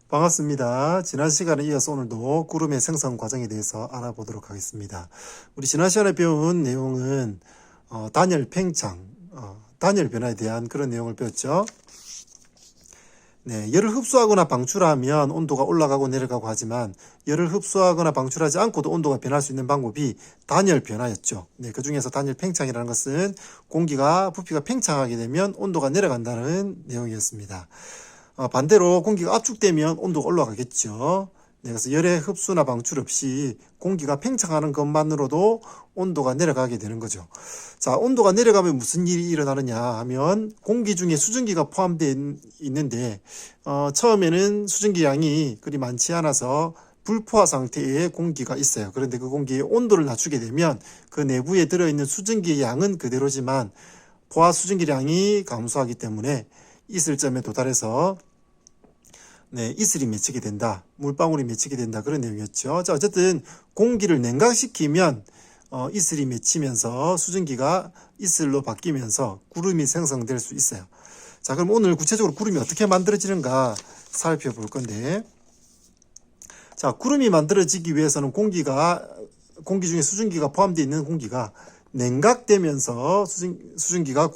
반갑습니다. 지난 시간에 이어서 오늘도 구름의 생성 과정에 대해서 알아보도록 하겠습니다. 우리 지난 시간에 배운 내용은 단열 팽창, 단열 변화에 대한 그런 내용을 배웠죠. 네, 열을 흡수하거나 방출하면 온도가 올라가고 내려가고 하지만 열을 흡수하거나 방출하지 않고도 온도가 변할 수 있는 방법이 단열 변화였죠. 네, 그 중에서 단열 팽창이라는 것은 부피가 팽창하게 되면 온도가 내려간다는 내용이었습니다. 반대로 공기가 압축되면 온도가 올라가겠죠. 네, 그래서 열의 흡수나 방출 없이 공기가 팽창하는 것만으로도 온도가 내려가게 되는 거죠. 자, 온도가 내려가면 무슨 일이 일어나느냐 하면 공기 중에 수증기가 포함되어 있는데 처음에는 수증기 양이 그리 많지 않아서 불포화 상태의 공기가 있어요. 그런데 그 공기의 온도를 낮추게 되면 그 내부에 들어있는 수증기의 양은 그대로지만 포화 수증기량이 감소하기 때문에 있을 점에 도달해서 이슬이 맺히게 된다. 물방울이 맺히게 된다. 그런 내용이었죠. 자, 어쨌든 공기를 냉각시키면 이슬이 맺히면서 수증기가 이슬로 바뀌면서 구름이 생성될 수 있어요. 자, 그럼 오늘 구체적으로 구름이 어떻게 만들어지는가 살펴볼 건데, 자, 구름이 만들어지기 위해서는 공기 중에 수증기가 포함되어 있는 공기가 냉각되면서 수증기가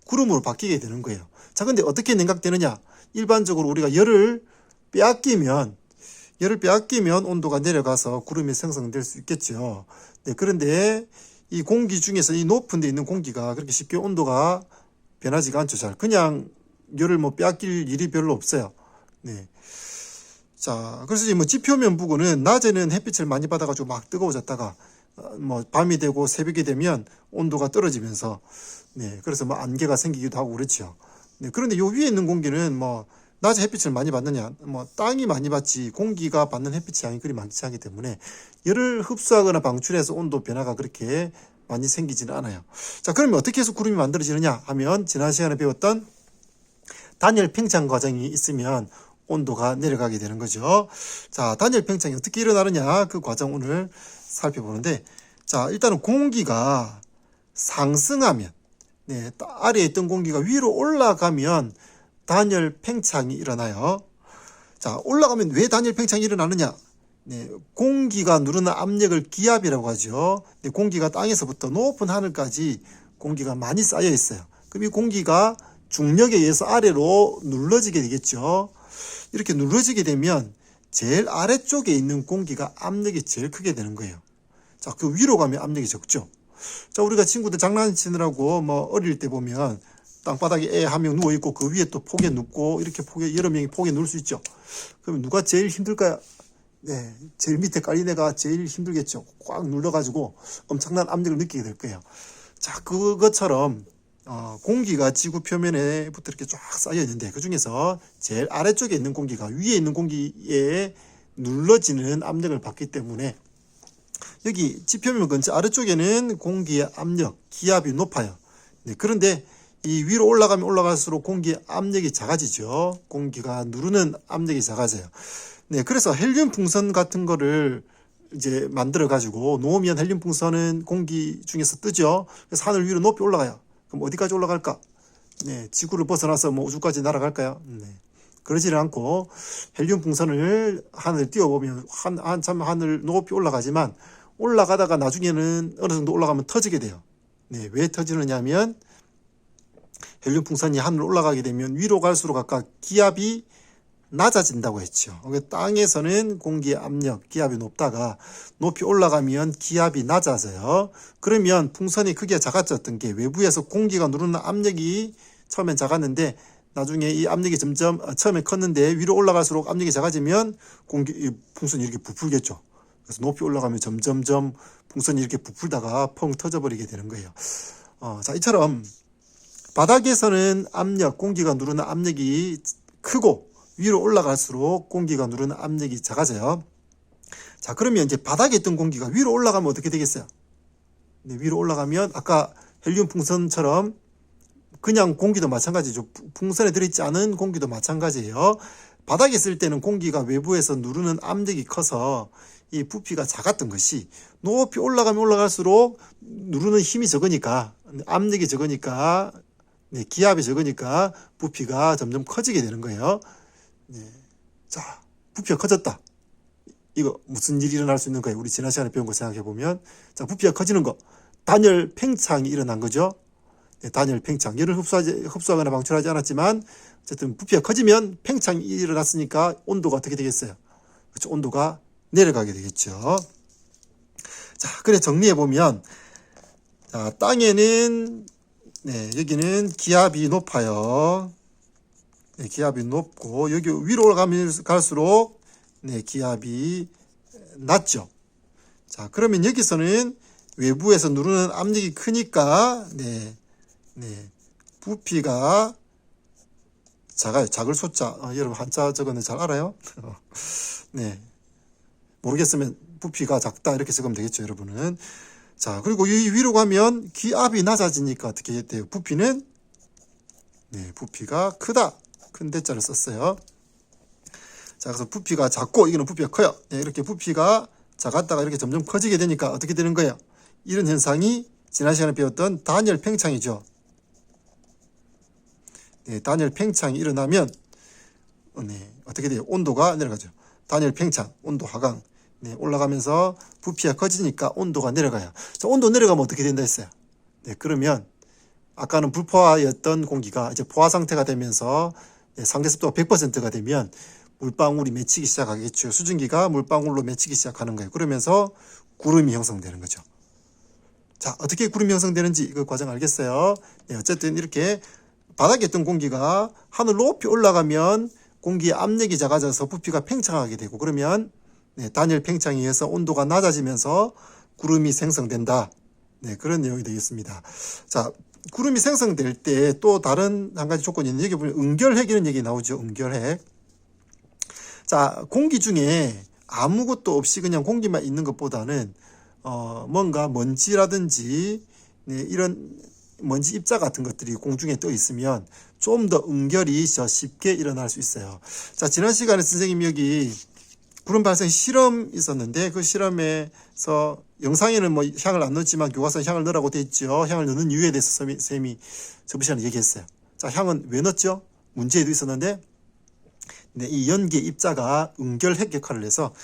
구름으로 바뀌게 되는 거예요. 자, 근데 어떻게 냉각되느냐? 일반적으로 우리가 열을 빼앗기면 온도가 내려가서 구름이 생성될 수 있겠죠. 네, 그런데 이 공기 중에서 이 높은 데 있는 공기가 그렇게 쉽게 온도가 변하지가 않죠. 잘 그냥 열을 빼앗길 일이 별로 없어요. 네. 자, 그래서 지표면 부근은 낮에는 햇빛을 많이 받아가지고 막 뜨거워졌다가 밤이 되고 새벽이 되면 온도가 떨어지면서 그래서 안개가 생기기도 하고 그렇죠. 네, 그런데 요 위에 있는 공기는 낮에 햇빛을 많이 받느냐, 땅이 많이 받지 공기가 받는 햇빛이 양이 그리 많지 않기 때문에 열을 흡수하거나 방출해서 온도 변화가 그렇게 많이 생기지는 않아요. 자, 그러면 어떻게 해서 구름이 만들어지느냐 하면 지난 시간에 배웠던 단열 팽창 과정이 있으면 온도가 내려가게 되는 거죠. 자, 단열 팽창이 어떻게 일어나느냐 그 과정 오늘 살펴보는데, 자, 일단은 공기가 상승하면, 아래에 있던 공기가 위로 올라가면 단열 팽창이 일어나요. 자, 올라가면 왜 단열 팽창이 일어나느냐? 공기가 누르는 압력을 기압이라고 하죠. 공기가 땅에서부터 높은 하늘까지 공기가 많이 쌓여 있어요. 그럼 이 공기가 중력에 의해서 아래로 눌러지게 되겠죠. 이렇게 눌러지게 되면 제일 아래쪽에 있는 공기가 압력이 제일 크게 되는 거예요. 자, 그 위로 가면 압력이 적죠. 자, 우리가 친구들 장난치느라고 어릴 때 보면 땅바닥에 애 한 명 누워있고 그 위에 또 폭에 눕고 이렇게 여러 명이 폭에 누울 수 있죠. 그러면 누가 제일 힘들까요? 네, 제일 밑에 깔린 애가 제일 힘들겠죠. 꽉 눌러가지고 엄청난 압력을 느끼게 될 거예요. 자, 그것처럼 공기가 지구 표면에부터 이렇게 쫙 쌓여 있는데 그 중에서 제일 아래쪽에 있는 공기가 위에 있는 공기에 눌러지는 압력을 받기 때문에 여기 지표면 근처 아래쪽에는 공기의 압력, 기압이 높아요. 그런데 이 위로 올라가면 올라갈수록 공기의 압력이 작아지죠. 공기가 누르는 압력이 작아져요. 그래서 헬륨 풍선 같은 거를 이제 만들어 가지고 놓으면 헬륨 풍선은 공기 중에서 뜨죠. 그래서 하늘 위로 높이 올라가요. 그럼 어디까지 올라갈까? 지구를 벗어나서 우주까지 날아갈까요? 그러지는 않고 헬륨 풍선을 하늘 띄워보면 한참 하늘 높이 올라가지만 올라가다가 나중에는 어느 정도 올라가면 터지게 돼요. 왜 터지느냐 하면 헬륨 풍선이 하늘 올라가게 되면 위로 갈수록 아까 기압이 낮아진다고 했죠. 땅에서는 공기의 압력, 기압이 높다가 높이 올라가면 기압이 낮아져요. 그러면 풍선이 크기가 작아졌던 게 외부에서 공기가 누르는 압력이 처음엔 작았는데 나중에 이 압력이 점점 처음에 컸는데 위로 올라갈수록 압력이 작아지면 풍선이 이렇게 부풀겠죠. 그래서 높이 올라가면 점점점 풍선이 이렇게 부풀다가 펑 터져버리게 되는 거예요. 자, 이처럼 바닥에서는 공기가 누르는 압력이 크고 위로 올라갈수록 공기가 누르는 압력이 작아져요. 자, 그러면 이제 바닥에 있던 공기가 위로 올라가면 어떻게 되겠어요? 위로 올라가면 아까 헬륨 풍선처럼 그냥 공기도 마찬가지죠. 풍선에 들어있지 않은 공기도 마찬가지예요. 바닥에 있을 때는 공기가 외부에서 누르는 압력이 커서 이 부피가 작았던 것이 높이 올라가면 올라갈수록 누르는 힘이 적으니까, 압력이 적으니까, 기압이 적으니까 부피가 점점 커지게 되는 거예요. 네. 자, 부피가 커졌다. 이거 무슨 일이 일어날 수 있는 거예요? 우리 지난 시간에 배운 거 생각해 보면, 자, 부피가 커지는 거, 단열 팽창이 일어난 거죠. 네, 단열 팽창. 열을 흡수하거나 방출하지 않았지만 어쨌든 부피가 커지면 팽창이 일어났으니까 온도가 어떻게 되겠어요? 그렇죠. 온도가 내려가게 되겠죠. 자, 그래 정리해 보면, 자, 땅에는 네, 여기는 기압이 높아요. 네, 기압이 높고 여기 위로 올라가면 갈수록 네, 기압이 낮죠. 자, 그러면 여기서는 외부에서 누르는 압력이 크니까 네, 부피가 작아요. 작을 숫자. 여러분 한자 적어는 잘 알아요? 네. 모르겠으면 부피가 작다 이렇게 적으면 되겠죠, 여러분은. 자, 그리고 이 위로 가면 기압이 낮아지니까 어떻게 돼요? 부피는 네, 부피가 크다. 큰 대자를 썼어요. 자, 그래서 부피가 작고 이거는 부피가 커요. 네, 이렇게 부피가 작았다가 이렇게 점점 커지게 되니까 어떻게 되는 거예요? 이런 현상이 지난 시간에 배웠던 단열 팽창이죠. 네, 단열 팽창이 일어나면 네, 어떻게 돼요? 온도가 내려가죠. 단열 팽창, 온도 하강. 네, 올라가면서 부피가 커지니까 온도가 내려가요. 자, 온도 내려가면 어떻게 된다 했어요? 네, 그러면 아까는 불포화였던 공기가 이제 포화 상태가 되면서 네, 상대 습도가 100%가 되면 물방울이 맺히기 시작하겠죠. 수증기가 물방울로 맺히기 시작하는 거예요. 그러면서 구름이 형성되는 거죠. 자, 어떻게 구름이 형성되는지 이거 과정 알겠어요? 네, 어쨌든 이렇게 바닥에 있던 공기가 하늘 높이 올라가면 공기의 압력이 작아져서 부피가 팽창하게 되고 그러면 네, 단열 팽창에 의해서 온도가 낮아지면서 구름이 생성된다. 네, 그런 내용이 되겠습니다. 자, 구름이 생성될 때 또 다른 한 가지 조건이 있는데 여기 보면 응결핵 이런 얘기 나오죠. 응결핵. 자, 공기 중에 아무것도 없이 그냥 공기만 있는 것보다는 뭔가 먼지라든지 네, 이런 먼지 입자 같은 것들이 공중에 떠 있으면 좀 더 응결이 쉽게 일어날 수 있어요. 자, 지난 시간에 선생님이 여기 구름 발생 실험 있었는데 그 실험에서 영상에는 뭐 향을 안 넣었지만 교과서에 향을 넣으라고 돼 있죠. 향을 넣는 이유에 대해서 선생님이 저번 시간에 얘기했어요. 자, 향은 왜 넣었죠? 문제에도 있었는데 네, 이 연기의 입자가 응결핵 역할을 해서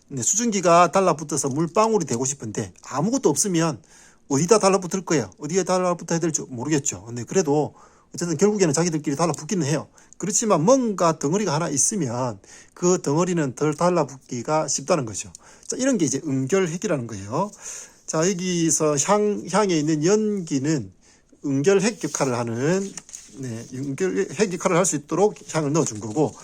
네, 수증기가 달라붙어서 물방울이 되고 싶은데 아무것도 없으면 어디다 달라붙을 거예요? 어디에 달라붙어야 될지 모르겠죠. 근데 그래도 어쨌든 결국에는 자기들끼리 달라붙기는 해요. 그렇지만 뭔가 덩어리가 하나 있으면 그 덩어리는 덜 달라붙기가 쉽다는 거죠. 자, 이런 게 이제 응결핵이라는 거예요. 자, 여기서 향에 있는 연기는 응결핵 역할을 하는 네, 응결핵 역할을 할 수 있도록 향을 넣어준 거고,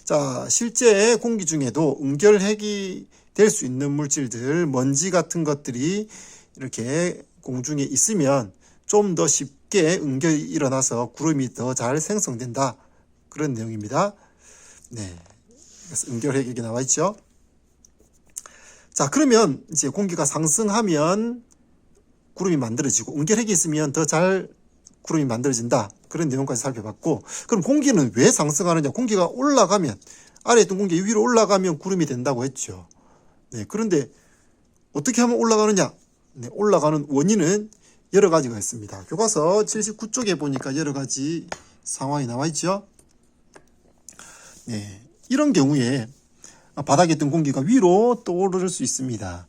자, 실제 공기 중에도 응결핵이 될 수 있는 물질들, 먼지 같은 것들이 이렇게 공중에 있으면 좀 더 쉽게 응결이 일어나서 구름이 더 잘 생성된다. 그런 내용입니다. 네. 그래서 응결핵 여기 나와 있죠. 자, 그러면 이제 공기가 상승하면 구름이 만들어지고 응결핵이 있으면 더 잘 구름이 만들어진다. 그런 내용까지 살펴봤고, 그럼 공기는 왜 상승하느냐? 공기가 올라가면, 아래에 있던 공기가 위로 올라가면 구름이 된다고 했죠. 네, 그런데 어떻게 하면 올라가느냐? 네, 올라가는 원인은 여러 가지가 있습니다. 교과서 79쪽에 보니까 여러 가지 상황이 나와 있죠. 네, 이런 경우에 바닥에 있던 공기가 위로 떠오를 수 있습니다.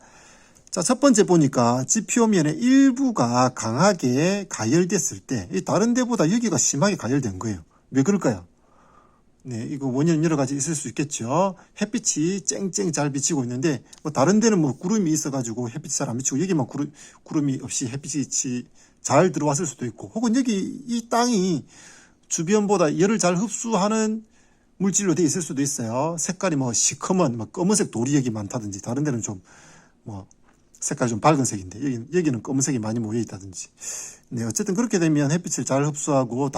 자, 첫 번째 보니까 지표면의 일부가 강하게 가열됐을 때 다른 데보다 여기가 심하게 가열된 거예요. 왜 그럴까요? 네, 이거 원인은 여러 가지 있을 수 있겠죠. 햇빛이 쨍쨍 잘 비치고 있는데 뭐 다른 데는 뭐 구름이 있어가지고 햇빛이 잘 안 비치고 여기만 구름이 없이 햇빛이 잘 들어왔을 수도 있고, 혹은 여기 이 땅이 주변보다 열을 잘 흡수하는 물질로 되어 있을 수도 있어요. 색깔이 뭐 시커먼 뭐 검은색 돌이 여기 많다든지, 다른 데는 좀 뭐 색깔이 좀 밝은 색인데 여기는 검은색이 많이 모여 있다든지. 네, 어쨌든 그렇게 되면 햇빛을 잘 흡수하고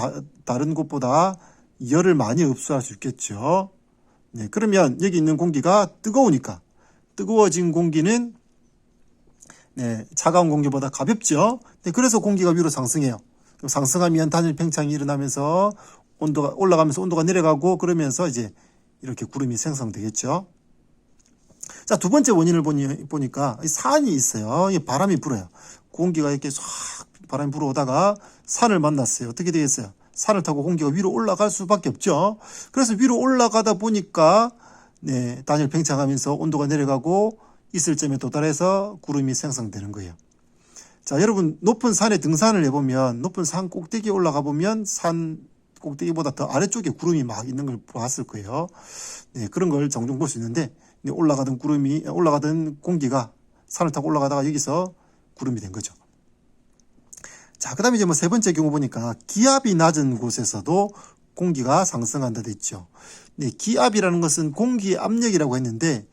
다른 곳보다 열을 많이 흡수할 수 있겠죠. 네, 그러면 여기 있는 공기가 뜨거우니까 뜨거워진 공기는 네, 차가운 공기보다 가볍죠. 네, 그래서 공기가 위로 상승해요. 그럼 상승하면 단열 팽창이 일어나면서 온도가 올라가면서 온도가 내려가고, 그러면서 이제 이렇게 구름이 생성되겠죠. 자, 두 번째 원인을 보니까 산이 있어요. 바람이 불어요. 공기가 이렇게 싹 바람이 불어오다가 산을 만났어요. 어떻게 되겠어요? 산을 타고 공기가 위로 올라갈 수밖에 없죠. 그래서 위로 올라가다 보니까 네, 단열 팽창하면서 온도가 내려가고 있을 점에 도달해서 구름이 생성되는 거예요. 자, 여러분 높은 산에 등산을 해보면 높은 산 꼭대기에 올라가 보면 산 꼭대기보다 더 아래쪽에 구름이 막 있는 걸 봤을 거예요. 네, 그런 걸 종종 볼 수 있는데 네, 올라가던 공기가 산을 타고 올라가다가 여기서 구름이 된 거죠. 자, 그 다음에 이제 뭐 세 번째 경우 보니까 기압이 낮은 곳에서도 공기가 상승한다 됐죠. 네, 기압이라는 것은 공기의 압력이라고 했는데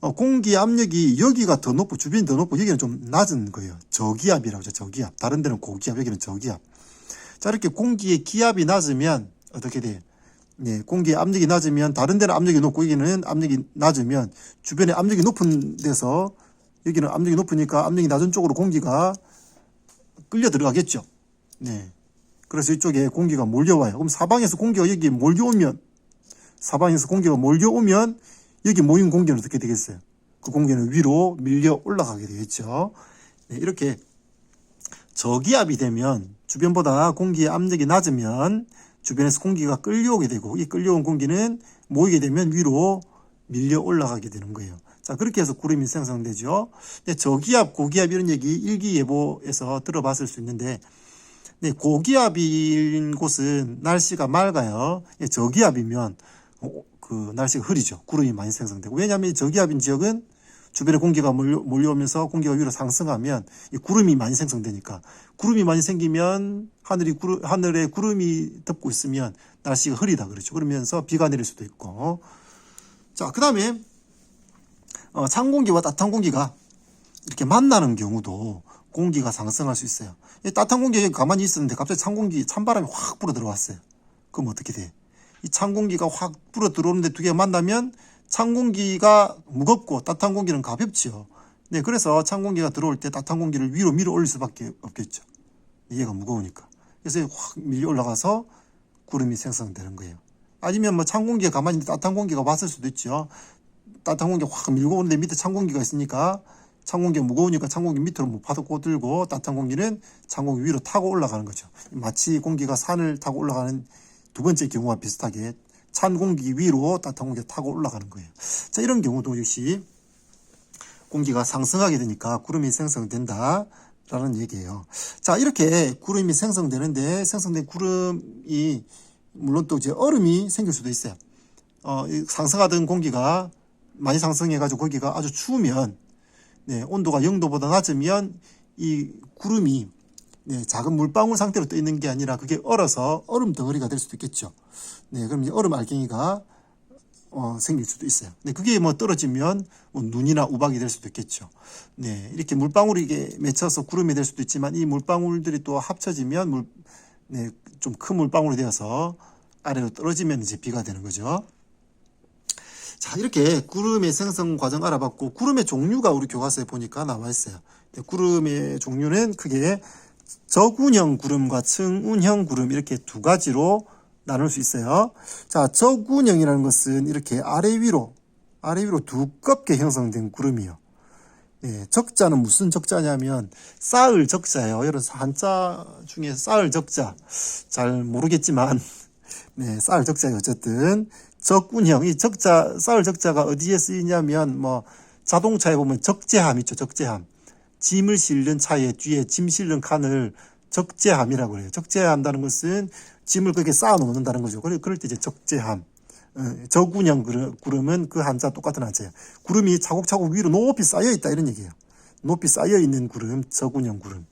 공기의 압력이 여기가 더 높고 주변이 더 높고 여기는 좀 낮은 거예요. 저기압이라고 하죠. 저기압. 다른 데는 고기압, 여기는 저기압. 자, 이렇게 공기의 기압이 낮으면 어떻게 돼요? 네, 공기의 압력이 낮으면 다른 데는 압력이 높고 여기는 압력이 낮으면 주변에 압력이 높은 데서 여기는 압력이 높으니까 압력이 낮은 쪽으로 공기가 끌려 들어가겠죠. 네. 그래서 이쪽에 공기가 몰려와요. 그럼 사방에서 공기가 여기 몰려오면 여기 모인 공기는 어떻게 되겠어요? 그 공기는 위로 밀려 올라가게 되겠죠. 네, 이렇게 저기압이 되면 주변보다 공기의 압력이 낮으면 주변에서 공기가 끌려오게 되고 이 끌려온 공기는 모이게 되면 위로 밀려 올라가게 되는 거예요. 자, 그렇게 해서 구름이 생성되죠. 네, 저기압, 고기압 이런 얘기 일기예보에서 들어봤을 수 있는데 네, 고기압인 곳은 날씨가 맑아요. 네, 저기압이면 그 날씨가 흐리죠. 구름이 많이 생성되고. 왜냐하면 저기압인 지역은 주변에 공기가 몰려오면서 공기가 위로 상승하면 이 구름이 많이 생성되니까 구름이 많이 생기면 하늘에 구름이 덮고 있으면 날씨가 흐리다 그러죠. 그러면서 비가 내릴 수도 있고. 자, 그 다음에 찬 공기와 따뜻한 공기가 이렇게 만나는 경우도 공기가 상승할 수 있어요. 따뜻한 공기가 가만히 있었는데 갑자기 찬바람이 확 불어 들어왔어요. 그럼 어떻게 돼? 이 찬 공기가 확 불어 들어오는데 두 개가 만나면 찬 공기가 무겁고 따뜻한 공기는 가볍지요. 네, 그래서 찬 공기가 들어올 때 따뜻한 공기를 위로 밀어 올릴 수밖에 없겠죠. 얘가 무거우니까. 그래서 확 밀려 올라가서 구름이 생성되는 거예요. 아니면 뭐 찬 공기가 가만히 있는데 따뜻한 공기가 왔을 수도 있죠. 따뜻한 공기가 확 밀고 오는데 밑에 찬 공기가 있으니까 찬 공기가 무거우니까 찬 공기 밑으로 못 파도 들고 따뜻한 공기는 찬 공기 위로 타고 올라가는 거죠. 마치 공기가 산을 타고 올라가는 두 번째 경우와 비슷하게 찬 공기 위로 따뜻한 공기가 타고 올라가는 거예요. 자, 이런 경우도 역시 공기가 상승하게 되니까 구름이 생성된다라는 얘기예요. 자, 이렇게 구름이 생성되는데 생성된 구름이 물론 또 이제 얼음이 생길 수도 있어요. 상승하던 공기가 많이 상승해가지고 거기가 아주 추우면 네, 온도가 0도보다 낮으면 이 구름이 네, 작은 물방울 상태로 떠 있는 게 아니라 그게 얼어서 얼음 덩어리가 될 수도 있겠죠. 네, 그럼 이제 얼음 알갱이가 생길 수도 있어요. 네, 그게 뭐 떨어지면 뭐 눈이나 우박이 될 수도 있겠죠. 네, 이렇게 물방울이 이게 맺혀서 구름이 될 수도 있지만 이 물방울들이 또 합쳐지면 네, 좀 큰 물방울이 되어서 아래로 떨어지면 이제 비가 되는 거죠. 자, 이렇게 구름의 생성 과정 알아봤고 구름의 종류가 우리 교과서에 보니까 나와 있어요. 네, 구름의 종류는 크게 저군형 구름과 측운형 구름 이렇게 두 가지로 나눌 수 있어요. 자, 저군형이라는 것은 이렇게 아래 위로 두껍게 형성된 구름이요. 네, 적자는 무슨 적자냐면 쌓을 적자예요. 여러분 한자 중에 쌓을 적자 잘 모르겠지만 네, 쌓을 적자예요. 어쨌든 적군형 이 쌓을 적자가 어디에 쓰이냐면 뭐 자동차에 보면 적재함 있죠. 적재함. 짐을 실는 차에 뒤에 짐 실는 칸을 적재함이라고 해요. 적재한다는 것은 짐을 그렇게 쌓아 놓는다는 거죠. 그럴 때 이제 적재함. 저군형 구름은 그 한자 똑같은 한자예요. 구름이 차곡차곡 위로 높이 쌓여 있다 이런 얘기예요. 높이 쌓여 있는 구름, 저군형 구름.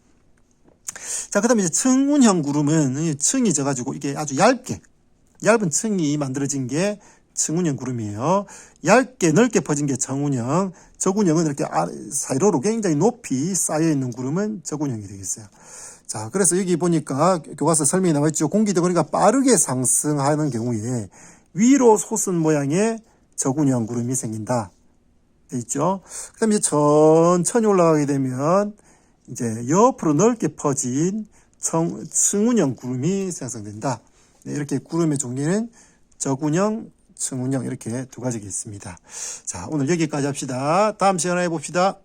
자, 그다음에 이제 측운형 구름은 층이 져가지고 이게 아주 얇은 층이 만들어진 게 측운형 구름이에요. 얇게 넓게 퍼진 게 정운형, 저군형은 이렇게 사이로로 굉장히 높이 쌓여있는 구름은 저군형이 되겠어요. 자, 그래서 여기 보니까 교과서 설명이 나와 있죠. 공기 덩어리가 빠르게 상승하는 경우에 위로 솟은 모양의 저군형 구름이 생긴다. 돼 있죠. 그 다음에 천천히 올라가게 되면 이제 옆으로 넓게 퍼진 측운형 구름이 생성된다. 네, 이렇게 구름의 종류는 저군형, 측운형 이렇게 두 가지가 있습니다. 자, 오늘 여기까지 합시다. 다음 시간에 봅시다.